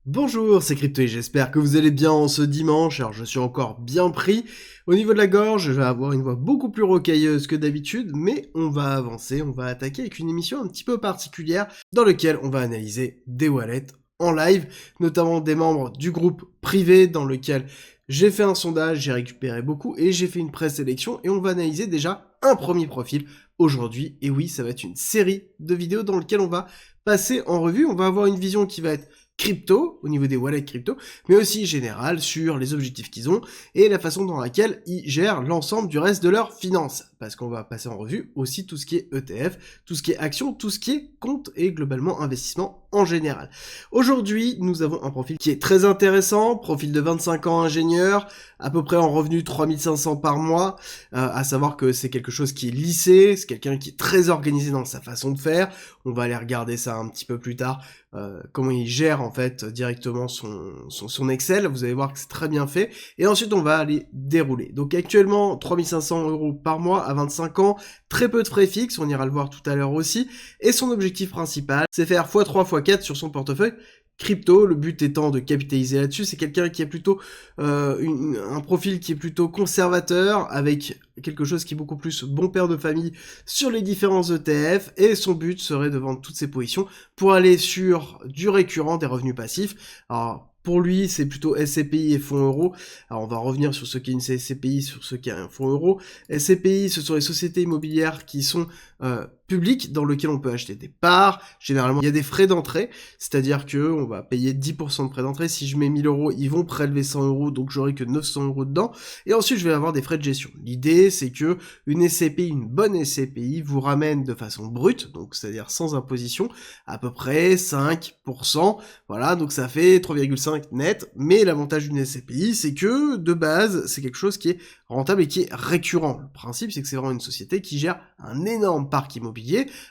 Bonjour, c'est Crypto et j'espère que vous allez bien en ce dimanche. Alors je suis encore bien pris. Au niveau de la gorge, je vais avoir une voix beaucoup plus rocailleuse que d'habitude, mais on va avancer, on va attaquer avec une émission un petit peu particulière dans laquelle on va analyser des wallets en live, notamment des membres du groupe privé dans lequel j'ai fait un sondage, j'ai récupéré beaucoup et j'ai fait une présélection et on va analyser déjà un premier profil aujourd'hui. Et oui, ça va être une série de vidéos dans lesquelles on va passer en revue, on va avoir une vision qui va être crypto, au niveau des wallets crypto, mais aussi général sur les objectifs qu'ils ont et la façon dans laquelle ils gèrent l'ensemble du reste de leurs finances. Parce qu'on va passer en revue aussi tout ce qui est ETF, tout ce qui est action, tout ce qui est compte et globalement investissement en général. Aujourd'hui, nous avons un profil qui est très intéressant, profil de 25 ans ingénieur, à peu près en revenu 3500 par mois, à savoir que c'est quelque chose qui est lissé, c'est quelqu'un qui est très organisé dans sa façon de faire, on va aller regarder ça un petit peu plus tard, comment il gère en fait directement son Excel, vous allez voir que c'est très bien fait, et ensuite on va aller dérouler. Donc actuellement 3500 € par mois à 25 ans, très peu de frais fixes, on ira le voir tout à l'heure aussi, et son objectif principal c'est faire x3 x4 sur son portefeuille crypto, le but étant de capitaliser là-dessus. C'est quelqu'un qui est plutôt un profil qui est plutôt conservateur, avec quelque chose qui est beaucoup plus bon père de famille sur les différents ETF, et son but serait de vendre toutes ses positions pour aller sur du récurrent, des revenus passifs. Alors pour lui, c'est plutôt SCPI et fonds euros. Alors on va revenir sur ce qu'est une SCPI, sur ce qu'est un fonds euro. SCPI, ce sont les sociétés immobilières qui sont publiques, dans lesquelles on peut acheter des parts. Généralement, il y a des frais d'entrée, c'est-à-dire que on va payer 10% de frais d'entrée. Si je mets 1000 €, ils vont prélever 100 €, donc j'aurai que 900 € dedans. Et ensuite, je vais avoir des frais de gestion. L'idée, c'est que une SCPI, une bonne SCPI, vous ramène de façon brute, donc c'est-à-dire sans imposition, à peu près 5%. Voilà, donc ça fait 3,5 net, mais l'avantage d'une SCPI, c'est que, de base, c'est quelque chose qui est rentable et qui est récurrent. Le principe, c'est que c'est vraiment une société qui gère un énorme parc immobilier.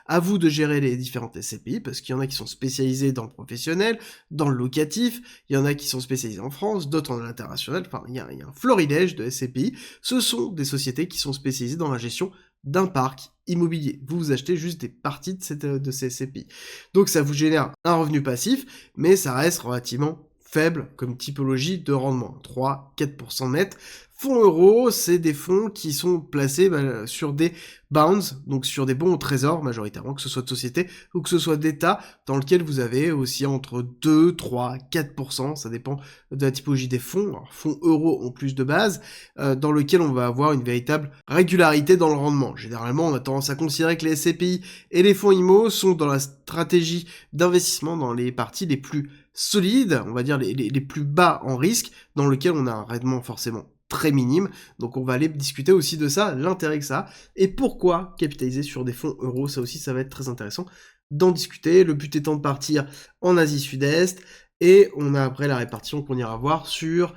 À vous de gérer les différentes SCPI, parce qu'il y en a qui sont spécialisés dans le professionnel, dans le locatif, il y en a qui sont spécialisés en France, d'autres en international, enfin, il y a un florilège de SCPI. Ce sont des sociétés qui sont spécialisées dans la gestion d'un parc immobilier. Vous achetez juste des parties de ces SCPI. Donc ça vous génère un revenu passif, mais ça reste relativement faible comme typologie de rendement, 3-4% net. Fonds euros, c'est des fonds qui sont placés sur des bonds, donc sur des bons au trésor majoritairement, que ce soit de société ou que ce soit d'État, dans lequel vous avez aussi entre 2, 3, 4%, ça dépend de la typologie des fonds, alors fonds euros en plus de base, dans lequel on va avoir une véritable régularité dans le rendement. Généralement, on a tendance à considérer que les SCPI et les fonds IMO sont dans la stratégie d'investissement dans les parties les plus solides, on va dire les plus bas en risque, dans lequel on a un rendement forcément très minime, donc on va aller discuter aussi de ça, l'intérêt que ça a, et pourquoi capitaliser sur des fonds euros, ça aussi ça va être très intéressant d'en discuter, le but étant de partir en Asie Sud-Est, et on a après la répartition qu'on ira voir sur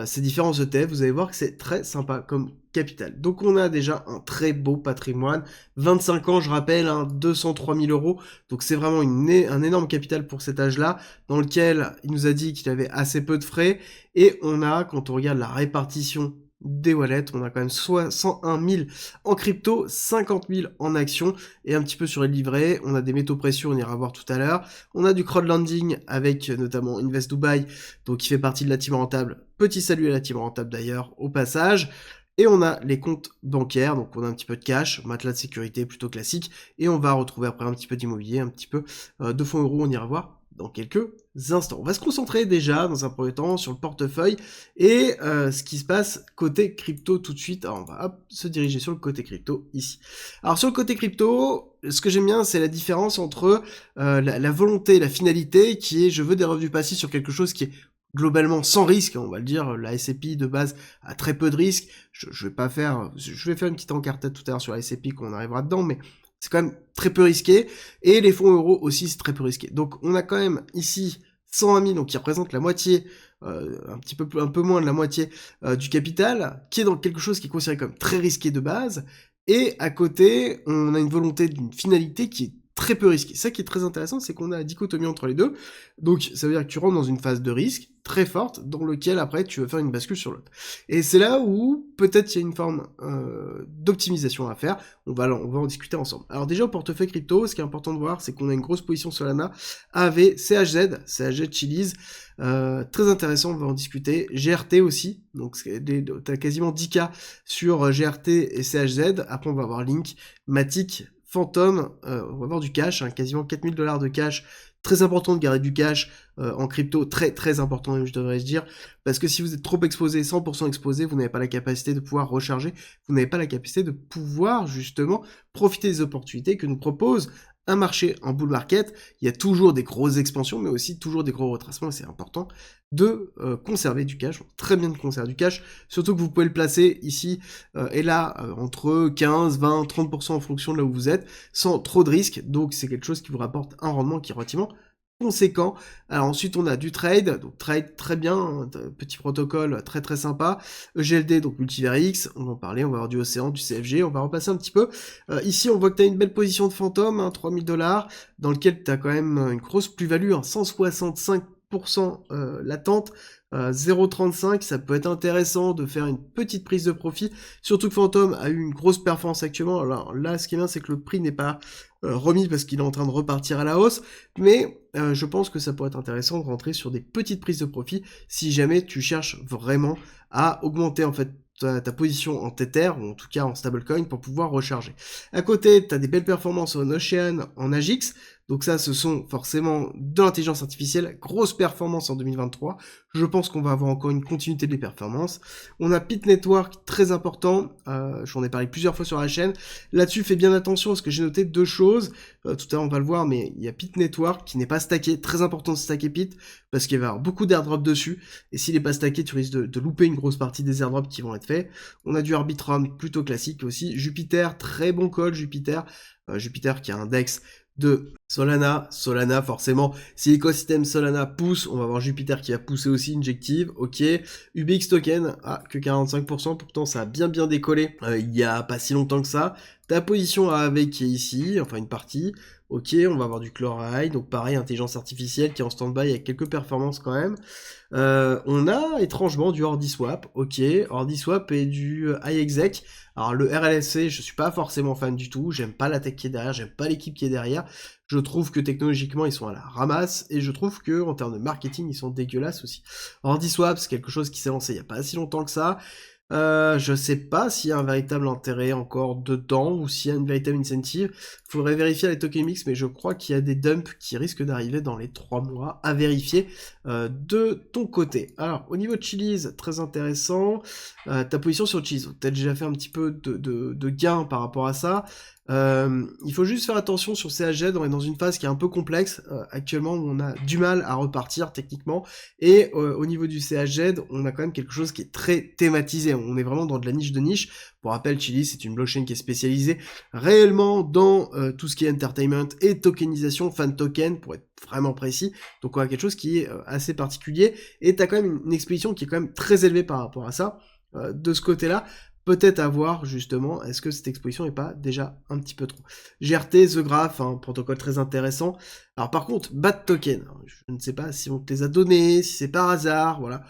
ces différents ETF, vous allez voir que c'est très sympa comme capital. Donc on a déjà un très beau patrimoine, 25 ans je rappelle, hein, 203 000 €, donc c'est vraiment un énorme capital pour cet âge-là, dans lequel il nous a dit qu'il avait assez peu de frais, et on a, quand on regarde la répartition des wallets, on a quand même 101 000 en crypto, 50 000 en actions, et un petit peu sur les livrets, on a des métaux précieux, on ira voir tout à l'heure, on a du crowdlending avec notamment Invest Dubai, donc qui fait partie de la team rentable, petit salut à la team rentable d'ailleurs, au passage, et on a les comptes bancaires, donc on a un petit peu de cash, matelas de sécurité plutôt classique, et on va retrouver après un petit peu d'immobilier, un petit peu de fonds euros, on ira voir dans quelques instants. On va se concentrer déjà dans un premier temps sur le portefeuille et ce qui se passe côté crypto tout de suite. Alors on va se diriger sur le côté crypto ici. Alors sur le côté crypto, ce que j'aime bien c'est la différence entre la volonté et la finalité qui est je veux des revenus passifs sur quelque chose qui est globalement sans risque, on va le dire, la SCPI de base a très peu de risques, je vais faire une petite encartade tout à l'heure sur la SCPI qu'on arrivera dedans, mais c'est quand même très peu risqué, et les fonds euros aussi c'est très peu risqué. Donc on a quand même ici 120 000, donc qui représente la moitié, un peu moins de la moitié du capital, qui est dans quelque chose qui est considéré comme très risqué de base, et à côté on a une volonté d'une finalité qui est très peu risqué. Ça qui est très intéressant, c'est qu'on a la dichotomie entre les deux. Donc ça veut dire que tu rentres dans une phase de risque très forte, dans lequel après tu veux faire une bascule sur l'autre. Et c'est là où peut-être il y a une forme d'optimisation à faire. On va en discuter ensemble. Alors déjà au portefeuille crypto, ce qui est important de voir, c'est qu'on a une grosse position Solana, AV, CHZ Chiliz, très intéressant, on va en discuter. GRT aussi, donc t'as quasiment 10K sur GRT et CHZ. Après on va avoir Link, Matic, Phantom, on va avoir du cash, hein, quasiment 4000$ de cash. Très important de garder du cash en crypto, très très important même je devrais dire, parce que si vous êtes trop exposé, 100% exposé, vous n'avez pas la capacité de pouvoir recharger, vous n'avez pas la capacité de pouvoir justement profiter des opportunités que nous propose un marché en bull market. Il y a toujours des grosses expansions, mais aussi toujours des gros retracements, et c'est important de conserver du cash, très bien de conserver du cash, surtout que vous pouvez le placer ici et là, entre 15, 20, 30% en fonction de là où vous êtes, sans trop de risques, donc c'est quelque chose qui vous rapporte un rendement qui est relativement conséquent. Alors ensuite on a du trade, donc trade très bien, hein, petit protocole très très sympa, EGLD donc Multiverix, on va en parler, on va avoir du Océan, du CFG, on va repasser un petit peu. Ici on voit que tu as une belle position de fantôme, hein, 3000$, dans lequel tu as quand même une grosse plus-value, hein, 165% latente, 0,35, ça peut être intéressant de faire une petite prise de profit, surtout que Phantom a eu une grosse performance actuellement. Alors là, ce qui est bien, c'est que le prix n'est pas remis parce qu'il est en train de repartir à la hausse, mais je pense que ça pourrait être intéressant de rentrer sur des petites prises de profit si jamais tu cherches vraiment à augmenter en fait ta position en Tether, ou en tout cas en stablecoin, pour pouvoir recharger. À côté, tu as des belles performances en Ocean, en Agix, donc ça, ce sont forcément de l'intelligence artificielle, grosse performance en 2023, je pense qu'on va avoir encore une continuité des performances. On a Pit Network, très important, j'en ai parlé plusieurs fois sur la chaîne, là-dessus, fais bien attention, parce que j'ai noté deux choses, tout à l'heure on va le voir, mais il y a Pit Network qui n'est pas stacké, très important de stacker Pit, parce qu'il va y avoir beaucoup d'airdrops dessus, et s'il n'est pas stacké, tu risques de louper une grosse partie des airdrops qui vont être faits. On a du Arbitrum plutôt classique aussi, Jupiter, très bon call, Jupiter qui a un DEX de Solana forcément, si l'écosystème Solana pousse, on va voir Jupiter qui va pousser aussi, Injective, ok, UBX token, que 45%, pourtant ça a bien décollé, il y a pas si longtemps que ça, ta position AAV qui est ici, enfin une partie, ok, on va avoir du Chloride, donc pareil, intelligence artificielle qui est en stand-by avec quelques performances quand même, on a étrangement du Ordiswap, ok, Ordiswap et du iExec. Alors le RLSC, je suis pas forcément fan du tout, j'aime pas la tech qui est derrière, j'aime pas l'équipe qui est derrière, je trouve que technologiquement ils sont à la ramasse, et je trouve que en termes de marketing ils sont dégueulasses aussi. Ordiswap, c'est quelque chose qui s'est lancé il y a pas si longtemps que ça, je sais pas s'il y a un véritable intérêt encore dedans, ou s'il y a une véritable incentive, faudrait vérifier les tokenomics, mais je crois qu'il y a des dumps qui risquent d'arriver dans les 3 mois, à vérifier de ton côté. Alors, au niveau de Chiliz, très intéressant, ta position sur Chiliz, t'as déjà fait un petit peu de gain par rapport à ça, il faut juste faire attention sur CHZ, on est dans une phase qui est un peu complexe, actuellement on a du mal à repartir techniquement, et au niveau du CHZ, on a quand même quelque chose qui est très thématisé, on est vraiment dans de la niche de niche. Pour rappel, Chiliz, c'est une blockchain qui est spécialisée réellement dans tout ce qui est entertainment et tokenisation, fan token, pour être vraiment précis, donc on a quelque chose qui est assez particulier, et t'as quand même une expédition qui est quand même très élevée par rapport à ça, de ce côté-là, peut-être à voir justement, est-ce que cette exposition n'est pas déjà un petit peu trop. GRT, The Graph, un protocole très intéressant. Alors par contre, Bad Token, je ne sais pas si on te les a donnés, si c'est par hasard, voilà.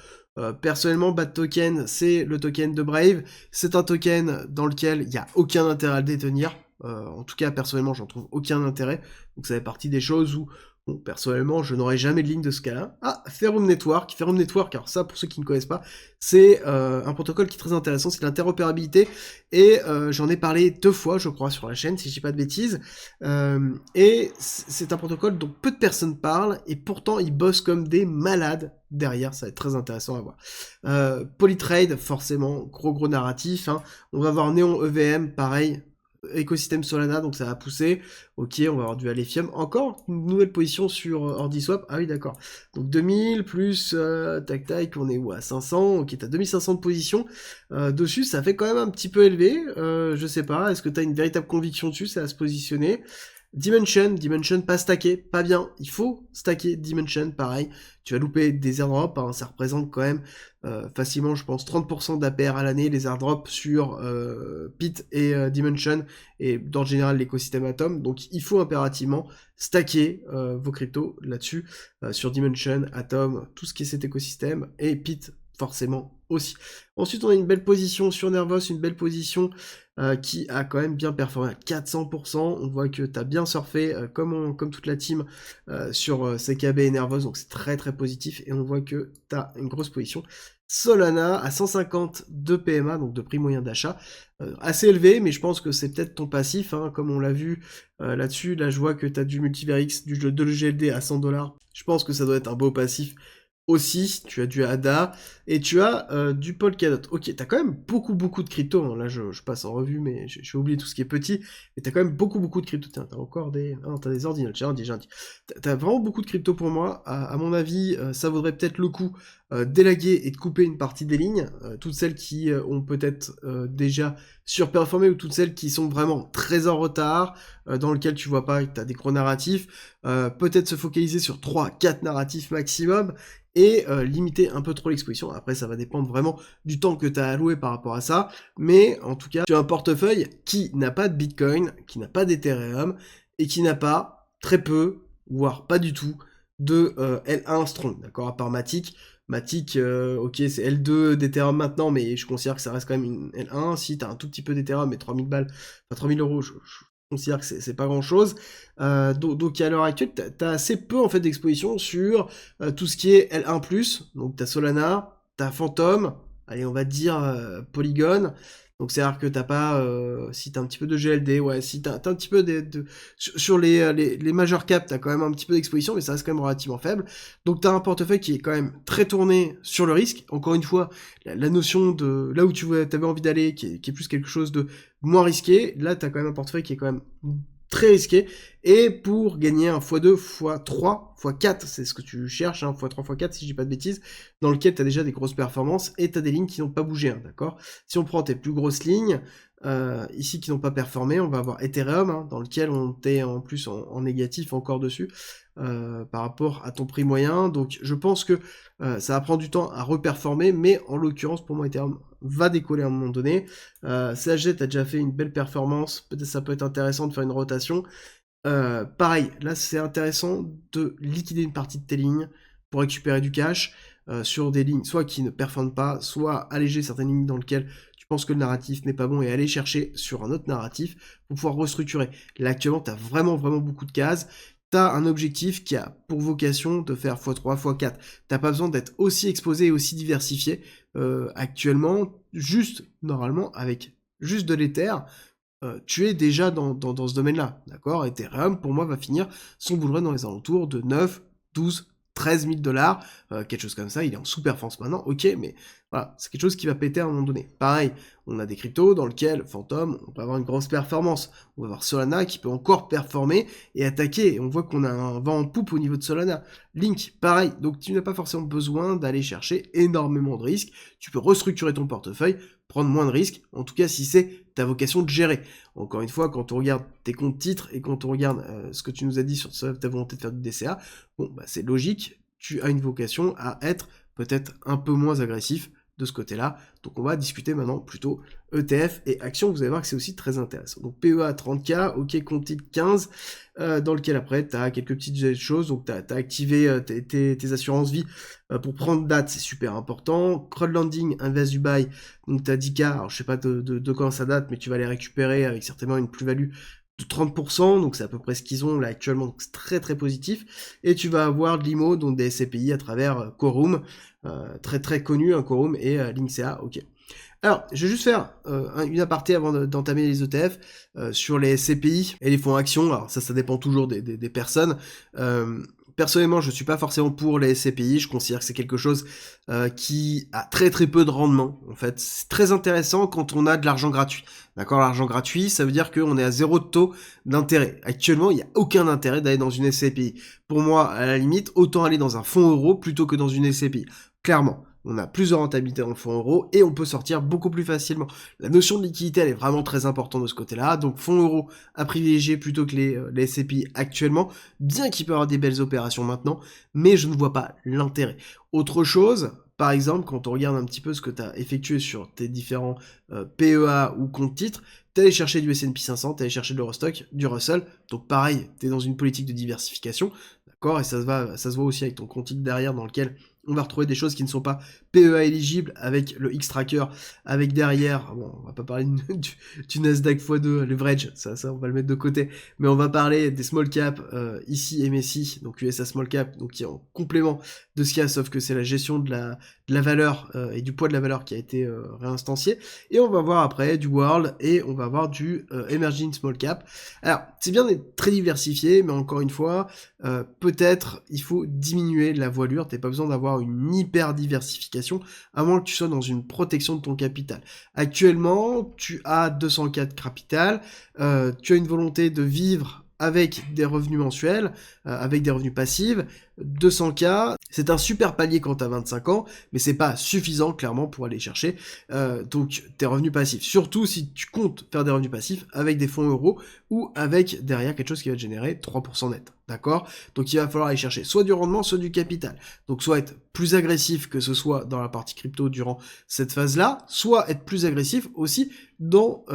Personnellement, Bad Token, c'est le token de Brave, c'est un token dans lequel il n'y a aucun intérêt à le détenir, en tout cas personnellement j'en trouve aucun intérêt, donc ça fait partie des choses où bon, personnellement, je n'aurai jamais de ligne de ce cas-là. Ah, Ferrum Network, alors ça, pour ceux qui ne connaissent pas, c'est un protocole qui est très intéressant, c'est l'interopérabilité, et j'en ai parlé 2 fois, je crois, sur la chaîne, si je dis pas de bêtises, et c'est un protocole dont peu de personnes parlent, et pourtant, ils bossent comme des malades derrière, ça va être très intéressant à voir. Polytrade, forcément, gros narratif, hein. On va voir Neon EVM, pareil, écosystème Solana, donc ça va pousser. Ok, on va avoir du Alephium. Encore une nouvelle position sur Ordiswap. Ah oui, d'accord. Donc 2000 plus tac, on est où à 500. Ok, t'as 2500 de position dessus. Ça fait quand même un petit peu élevé. Je sais pas. Est-ce que t'as une véritable conviction dessus? Ça va se positionner. Dimension pas stacké, pas bien. Il faut stacker Dimension, pareil. Tu vas louper des airdrops, hein, ça représente quand même facilement, je pense, 30% d'APR à l'année, les airdrops sur Pit et Dimension, et dans le général l'écosystème Atom. Donc il faut impérativement stacker vos cryptos là-dessus, sur Dimension, Atom, tout ce qui est cet écosystème, et Pit forcément aussi. Ensuite, on a une belle position sur Nervos, une belle position qui a quand même bien performé à 400%. On voit que tu as bien surfé, comme toute la team, sur CKB et Nervos, donc c'est très très positif, et on voit que tu as une grosse position. Solana à 150 de PMA, donc de prix moyen d'achat, assez élevé, mais je pense que c'est peut-être ton passif, hein, comme on l'a vu là-dessus. Là, je vois que tu as du Multiverix, de l'EGLD à 100$. Je pense que ça doit être un beau passif aussi. Tu as du ADA et tu as du Polkadot. Ok, t'as quand même beaucoup de crypto, hein. Là je passe en revue, mais j'ai oublié tout ce qui est petit, mais t'as quand même beaucoup de crypto. Tiens, t'as encore des... Ah, t'as des ordinateurs, j'ai dit. T'as vraiment beaucoup de crypto pour moi. À mon avis, ça vaudrait peut-être le coup d'élaguer et de couper une partie des lignes, toutes celles qui ont peut-être déjà surperformé, ou toutes celles qui sont vraiment très en retard, dans lequel tu vois pas que t'as des gros narratifs, peut-être se focaliser sur 3-4 narratifs maximum, et limiter un peu trop l'exposition. Après, ça va dépendre vraiment du temps que tu as alloué par rapport à ça, mais en tout cas, tu as un portefeuille qui n'a pas de Bitcoin, qui n'a pas d'Ethereum, et qui n'a pas, très peu, voire pas du tout, de L1 Strong, d'accord, à part Matic. Matic, ok, c'est L2 d'Ethereum maintenant, mais je considère que ça reste quand même une L1. Si tu as un tout petit peu d'Ethereum, mais 3000 balles, enfin 3000 €, je considère que c'est pas grand chose. Donc à l'heure actuelle, t'as assez peu en fait d'exposition sur tout ce qui est L1+, donc t'as Solana, t'as Phantom, allez on va dire Polygon, donc c'est-à-dire que t'as pas, si t'as un petit peu de GLD, ouais, si t'as un petit peu sur les major caps, t'as quand même un petit peu d'exposition, mais ça reste quand même relativement faible, donc t'as un portefeuille qui est quand même très tourné sur le risque. Encore une fois, la notion de là où t'avais envie d'aller, qui est plus quelque chose de moins risqué, là t'as quand même un portefeuille qui est quand même très risqué, et pour gagner un x2, x3, x4, c'est ce que tu cherches, hein, x3, x4 si je dis pas de bêtises, dans lequel tu as déjà des grosses performances, et tu as des lignes qui n'ont pas bougé, hein, d'accord. Si on prend tes plus grosses lignes, ici qui n'ont pas performé, on va avoir Ethereum, hein, dans lequel on est en plus en négatif encore dessus, par rapport à ton prix moyen, donc je pense que ça va prendre du temps à reperformer, mais en l'occurrence pour moi Ethereum va décoller à un moment donné. CHG, t'as déjà fait une belle performance, peut-être ça peut être intéressant de faire une rotation. Pareil, là c'est intéressant de liquider une partie de tes lignes pour récupérer du cash sur des lignes soit qui ne performent pas, soit alléger certaines lignes dans lesquelles tu penses que le narratif n'est pas bon, et aller chercher sur un autre narratif pour pouvoir restructurer. Là actuellement t'as vraiment beaucoup de cases. T'as un objectif qui a pour vocation de faire x3, x4. T'as pas besoin d'être aussi exposé et aussi diversifié actuellement, juste, normalement, avec juste de l'Ether, tu es déjà dans ce domaine-là, d'accord. Ethereum, pour moi, va finir son bull run dans les alentours de 9, 12, 13 000 $, quelque chose comme ça. Il est en sous-performance maintenant, ok, mais voilà, c'est quelque chose qui va péter à un moment donné. Pareil, on a des cryptos dans lesquels Phantom, on peut avoir une grosse performance. On va avoir Solana qui peut encore performer et attaquer. Et on voit qu'on a un vent en poupe au niveau de Solana. Link, pareil, donc tu n'as pas forcément besoin d'aller chercher énormément de risques. Tu peux restructurer ton portefeuille, prendre moins de risques, en tout cas si c'est ta vocation de gérer. Encore une fois, quand on regarde tes comptes titres et quand on regarde ce que tu nous as dit sur ta volonté de faire du DCA, bon, bah, c'est logique, tu as une vocation à être peut-être un peu moins agressif de ce côté-là. Donc on va discuter maintenant plutôt ETF et actions. Vous allez voir que c'est aussi très intéressant. Donc PEA 30K, ok, compte titre 15, dans lequel après tu as quelques petites choses. Donc tu as activé tes assurances vie pour prendre date, c'est super important. Crowdlending, Invest Dubai, donc tu as 10K, alors je sais pas de quand ça date, mais tu vas les récupérer avec certainement une plus-value de 30%, donc c'est à peu près ce qu'ils ont là actuellement, donc c'est très positif. Et tu vas avoir de l'IMO, donc des SCPI à travers Quorum, très connu, un Quorum, et Linksea, ok. Alors, je vais juste faire une aparté avant d'entamer les ETF sur les SCPI et les fonds actions. Alors ça dépend toujours des personnes. Personnellement, je suis pas forcément pour les SCPI. Je considère que c'est quelque chose qui a très peu de rendement. En fait, c'est très intéressant quand on a de l'argent gratuit. D'accord, l'argent gratuit, ça veut dire qu'on est à 0 de taux d'intérêt. Actuellement, il n'y a aucun intérêt d'aller dans une SCPI. Pour moi, à la limite, autant aller dans un fonds euro plutôt que dans une SCPI. Clairement. on a plus de rentabilité dans le fonds euro et on peut sortir beaucoup plus facilement. La notion de liquidité, elle est vraiment très importante de ce côté-là, donc fonds euro à privilégier plutôt que les SCPI actuellement, bien qu'il peut y avoir des belles opérations maintenant, mais je ne vois pas l'intérêt. Autre chose, par exemple, quand on regarde un petit peu ce que tu as effectué sur tes différents PEA ou comptes titres, tu allé chercher du S&P 500, tu allé chercher de l'Eurostock, du Russell, donc pareil, tu es dans une politique de diversification, d'accord, et ça se voit aussi avec ton compte titre derrière dans lequel on va retrouver des choses qui ne sont pas PEA éligibles avec le X-Tracker, avec derrière, bon, on va pas parler du Nasdaq x2 leverage, ça on va le mettre de côté, mais on va parler des small cap, ici MSI, donc USA small cap, donc qui est en complément de ce qu'il y a, sauf que c'est la gestion de la valeur et du poids de la valeur qui a été réinstancié, et on va voir après du World, et on va voir du Emerging Small Cap. Alors, c'est bien d'être très diversifié, mais encore une fois, peut-être il faut diminuer la voilure, t'as pas besoin d'avoir une hyper diversification, à moins que tu sois dans une protection de ton capital. Actuellement, tu as 204 capital, tu as une volonté de vivre avec des revenus mensuels, avec des revenus passifs, 200K, c'est un super palier quand tu as 25 ans, mais c'est pas suffisant clairement pour aller chercher donc tes revenus passifs. Surtout si tu comptes faire des revenus passifs avec des fonds euros ou avec derrière quelque chose qui va te générer 3% net. D'accord? Donc il va falloir aller chercher soit du rendement, soit du capital. Donc soit être plus agressif que ce soit dans la partie crypto durant cette phase-là, soit être plus agressif aussi dans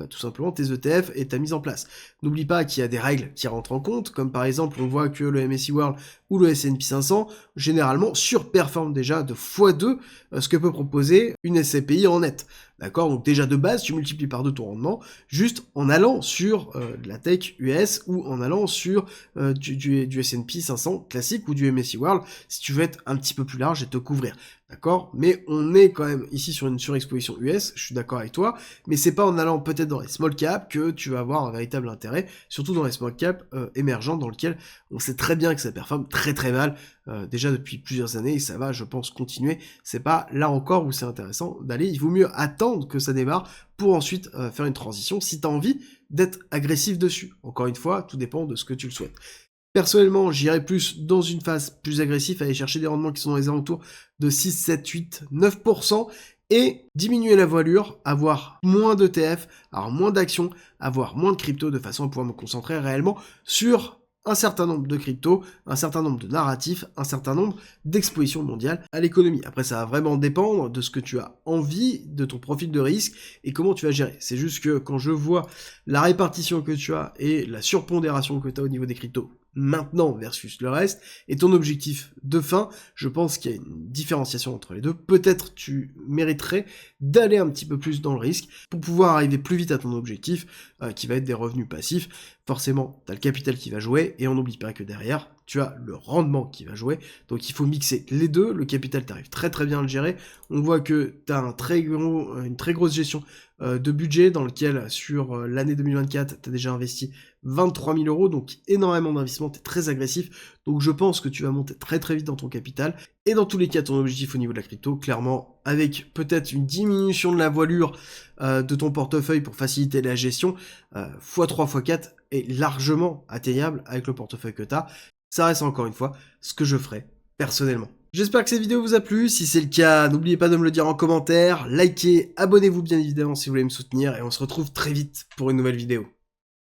tout simplement tes ETF et ta mise en place. N'oublie pas qu'il y a des règles qui rentrent en compte, comme par exemple on voit que le MSCI World ou le S&P 500 généralement surperforme déjà de x2 ce que peut proposer une SCPI en net. D'accord? Donc déjà de base, tu multiplies par 2 ton rendement, juste en allant sur la tech US ou en allant sur du S&P 500 classique ou du MSCI World, si tu veux être un petit peu plus large et te couvrir. D'accord? Mais on est quand même ici sur une surexposition US, je suis d'accord avec toi, mais c'est pas en allant peut-être dans les small cap que tu vas avoir un véritable intérêt, surtout dans les small cap émergents dans lesquels on sait très bien que ça performe très très mal déjà depuis plusieurs années et ça va, je pense, continuer. C'est pas là encore où c'est intéressant d'aller, il vaut mieux attendre que ça démarre pour ensuite faire une transition si tu as envie d'être agressif dessus. Encore une fois, tout dépend de ce que tu le souhaites. Personnellement, j'irais plus dans une phase plus agressive, aller chercher des rendements qui sont dans les alentours de 6, 7, 8, 9%, et diminuer la voilure, avoir moins d'ETF, avoir moins d'actions, avoir moins de crypto, de façon à pouvoir me concentrer réellement sur un certain nombre de cryptos, un certain nombre de narratifs, un certain nombre d'expositions mondiales à l'économie. Après, ça va vraiment dépendre de ce que tu as envie, de ton profil de risque et comment tu vas gérer. C'est juste que quand je vois la répartition que tu as et la surpondération que tu as au niveau des cryptos maintenant versus le reste, et ton objectif de fin, je pense qu'il y a une différenciation entre les deux. Peut-être tu mériterais d'aller un petit peu plus dans le risque pour pouvoir arriver plus vite à ton objectif, qui va être des revenus passifs. Forcément, tu as le capital qui va jouer, et on n'oublie pas que derrière, tu as le rendement qui va jouer, donc il faut mixer les deux. Le capital, tu arrives très très bien à le gérer. On voit que tu as une très grosse gestion de budget dans lequel sur l'année 2024, tu as déjà investi 23 000 euros, donc énormément d'investissement, tu es très agressif, donc je pense que tu vas monter très très vite dans ton capital, et dans tous les cas, ton objectif au niveau de la crypto, clairement, avec peut-être une diminution de la voilure de ton portefeuille pour faciliter la gestion, x3, x4 est largement atteignable avec le portefeuille que tu as. Ça reste encore une fois ce que je ferai personnellement. J'espère que cette vidéo vous a plu, si c'est le cas, n'oubliez pas de me le dire en commentaire, likez, abonnez-vous bien évidemment si vous voulez me soutenir, et on se retrouve très vite pour une nouvelle vidéo.